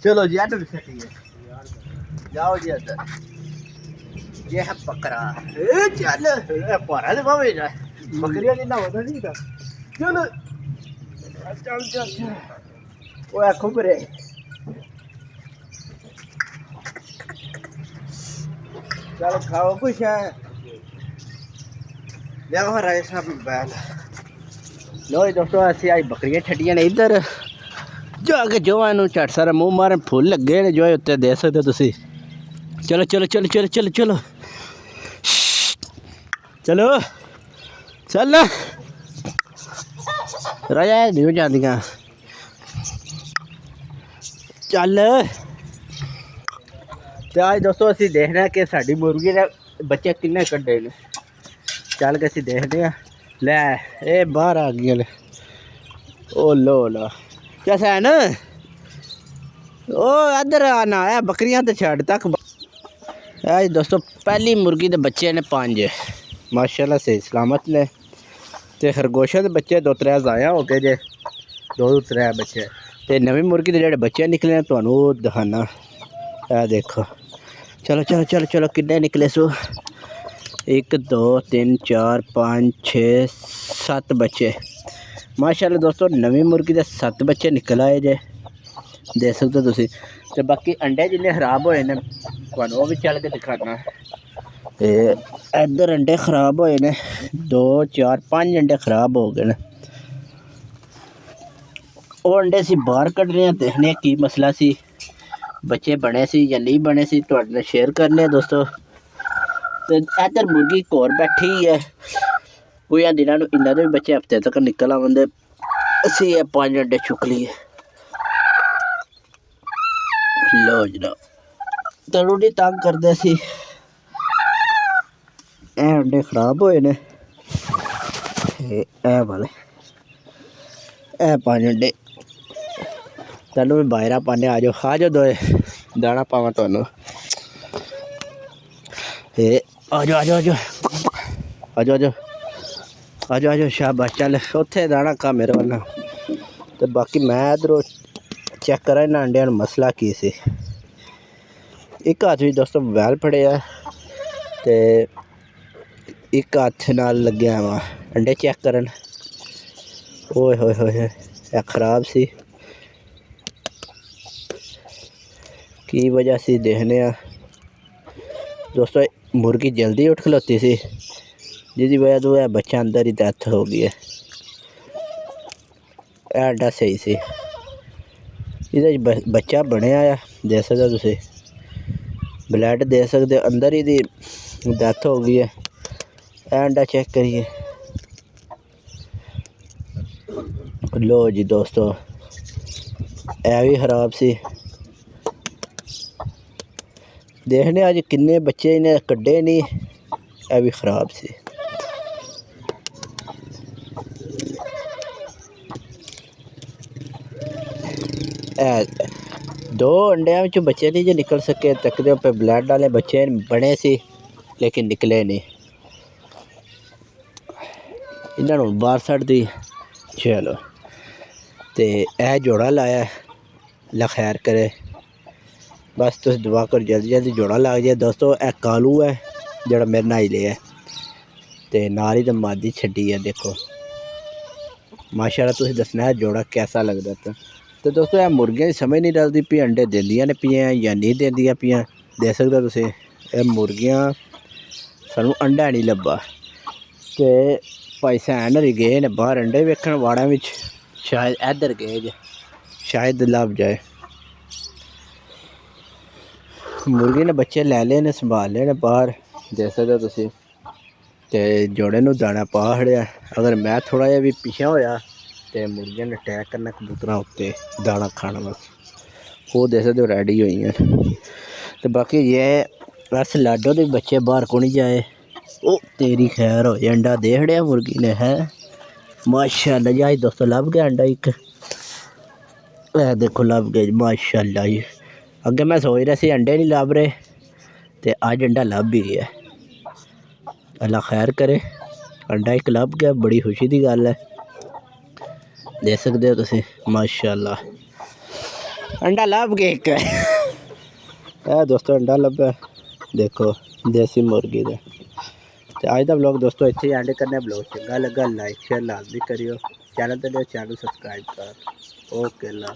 चलो जी आटो छटिए जाओ जी अंदर। ये है बकरा चल पारा दे भावे जा बकरिया जिन्ना वजन नहीं था। चलो चल चल चल वो खुबरे चलो खाओ कुछ है लियाओ राय साहब बैल। लो दोस्तों ऐसी आई बकरियां छटियां ने इधर जाके जो झट सारा मूँह मारन फुल लगे ने जो उत्ते दे सकते हो तुसी। चलो चलो चलो चलो चलो चलो चलो चल राजा नहीं जादियां चल। तो आज दोस्तों असी देखना कि साड़ी मुर्गी ने बच्चे किन्ने कड्डे ने। चल के असी देखते हैं। लै ए बाहर आ गई ने ओ लो लो कैसा है ना ओ इधर आना है बकरियां तो छड़ तक। आज दोस्तों पहली मुर्गी के बच्चे ने 5 माशाल्लाह से सलामत ने। तो खरगोशा के बच्चे 2-3 ज़ाया हो गए जे 2-3 बच्चे। तो नवी मुर्गी के जोड़े बच्चे निकले तो दिखाना है देखो। चलो चलो चलो चलो कितने निकले सो 1 2 3 4 5 6 7 बच्चे माशाल्लाह दोस्तों। नवी मुर्गी के 7 बच्चे निकल आए जे देख सकते हो तुसी। तो बाकी अंडे जिन्ने खराब होए ने वो भी चल के दिखाना। तो इधर अंडे खराब होए ने 2 4 5 अंडे खराब हो गए ने। वो अंडे सी बाहर कढ़ने देखने की मसला सी बच्चे बने सी या नहीं बने सी तुहाडे नाल शेयर करने दोस्तों। तो इधर मुर्गी एक होर बैठी है कोई दिनों इन्होंने भी बच्चे हफ्ते तक निकल आते। असी 5 अंडे चुक लिए। लो जनाब तड़ूडी तंग करते सी अंडे खराब होए ने वाले 5 अंडे तेनों भी बाहर पाने आ जाओ दोए दाना पावा तुहानू। आ जाओ आ जाओ आ जाओ आ जाओ आ जाओ आ जाओ आ जाओ शाबाश चल उत्थे दाना खा मेरे वाला। तो बाकी मैं इधरों चेक करा इन्हां अंडियां मसला की सी। एक हाथ भी दोस्तों मोबाइल फड़िया तो एक हाथ नाल लग्या वा अंडे चेक करन। ओए होए होए खराब सी की वजह से देखने दोस्तों। मुर्गी जल्दी उठ खलोती सी जिसकी वजह तो यह बच्चा अंदर ही डेथ हो गई है। अंडा सही सी ये बच्चा बनया आ दे सकते तुसी ब्लड दे सकते अंदर ही दी डेथ हो गई है। अंडा चेक करिए। लो जी दोस्तों यह भी खराब सी देखने अज किन्ने बच्चे इन्हें कड्डे नहीं यह भी खराब सी। दो अंडिया बच्चे नहीं जो निकल सके तकदे पे ब्लड वाले बच्चे बने सी लेकिन निकले नहीं इन्होंने बाहर छड़ दी। चलो तो यह जोड़ा लाया ला खैर करे बस तुम दुआ करो जल्दी जल्दी जोड़ा लग जाए दोस्तों। यह कालू है जोड़ा मेरे नाई लिया तो नाल ही तो मादी छड़ी है देखो माशाल्लाह। तुम दसना है जोड़ा कैसा लगता। तो दोस्तों यह मुर्गियां समझ नहीं लगती भी अंडे देंदियां ने पियां या नहीं देंदियां पियां दे सकते तुम। यह मुर्गियां सानू अंडा नहीं लब्भा तो भाई सैन होरी गए ने बाहर अंडे वेखन वाड़ा में शायद इधर गए जे शायद लभ जाए। मुर्गी ने बच्चे लै ले ने संभाल ले ने बाहर दे सकते तुसी। तो जोड़े नू दाना पा खड़िया अगर मैं थोड़ा जिहा भी पिछे होया तो मुर्गियां ने अटैक करना कबूतरां उत्ते दाना खाना बस वो दे सकते हो रेडी हुई हैं। तो बाकी ये बस लाडो के बच्चे बाहर को नहीं जाए ओ तेरी खैर हो अंडा दे खड़िया मुर्गी ने है माशाल्लाह जी। आज दोस्तों लभ गया अंडा एक देखो लभ गया माशाल्लाह जी। अगे मैं सोच रहा सी अंडे नहीं लभ रहे तो अज अंडा लभ भी गया अल्लाह खैर करे अंडा एक लभ गया बड़ी खुशी की गल है देख सकते हो तुसीं माशाल्लाह। अंडा लभ गया एक दोस्तों अंडा लभा देखो देसी मुर्गी का। तो अज का ब्लॉग दोस्तों इत्थे एंड करने। ब्लॉग चंगा लगा लाइक शेयर लाजमी करियो। चैनल तो चैनल सब्सक्राइब कर। ओके अल्लाह।